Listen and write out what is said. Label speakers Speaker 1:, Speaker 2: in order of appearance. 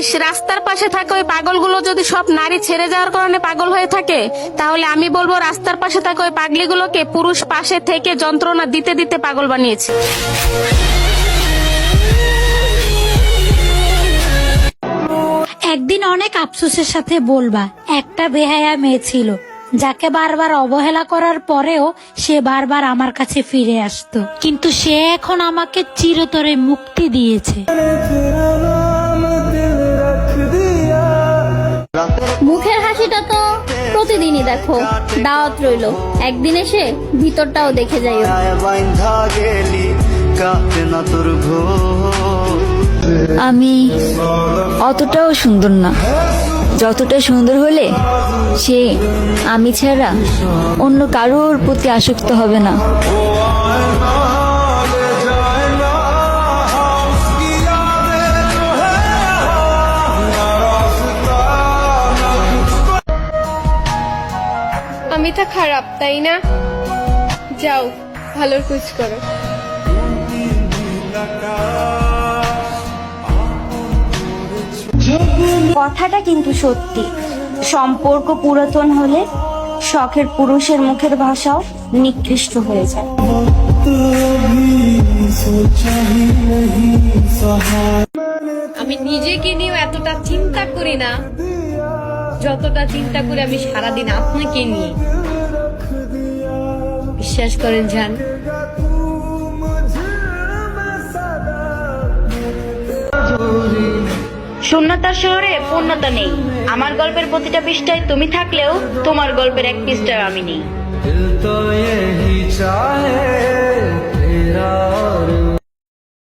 Speaker 1: বলিস রাস্তার পাশে থাকা ওই পাগলগুলো যদি সব নারী ছেড়ে যাওয়ার কারণে পাগল হয়ে থাকে, তাহলে আমি বলবো রাস্তার পাশে থাকা ওই পাগলিগুলোকে পুরুষ পাশে থেকে যন্ত্রণা দিতে দিতে পাগল বানিয়েছে।
Speaker 2: একদিন অনেক আফসোসের সাথে বলবা, একটা বেহায়া মেয়ে ছিল যাকে বারবার অবহেলা করার পরেও সে বারবার আমার কাছে ফিরে আসতো, কিন্তু সে এখন আমাকে চিরতরে মুক্তি দিয়েছে।
Speaker 3: মুখের হাসিটা তো প্রতিদিনই দেখো, দাওয়াত রইলো একদিন এসে ভিতরটাও দেখে যাইও।
Speaker 4: আমি অতটাও সুন্দর না, যতটা সুন্দর হলে সে আমি ছাড়া অন্য কারোর প্রতি আসক্ত হবে না।
Speaker 5: আমি তো খারাপ, তাই না? যাও ভালোর খোঁজ করো।
Speaker 6: কথাটা কিন্তু সত্যি, সম্পর্ক পুরাতন হলে শখের পুরুষের মুখের ভাষাও নিকৃষ্ট হয়ে যায়।
Speaker 5: আমি নিজেকে নিয়েও এতটা চিন্তা করি না যতটা চিন্তা করি আমি সারাদিন আপনাকে নিয়ে। বিশ্বাস করেন জান,
Speaker 6: শূন্যতার শহরে পূর্ণতা নেই। আমার গল্পের প্রতিটা পৃষ্ঠায় তুমি থাকলেও তোমার গল্পের এক পৃষ্ঠায় আমি নেই।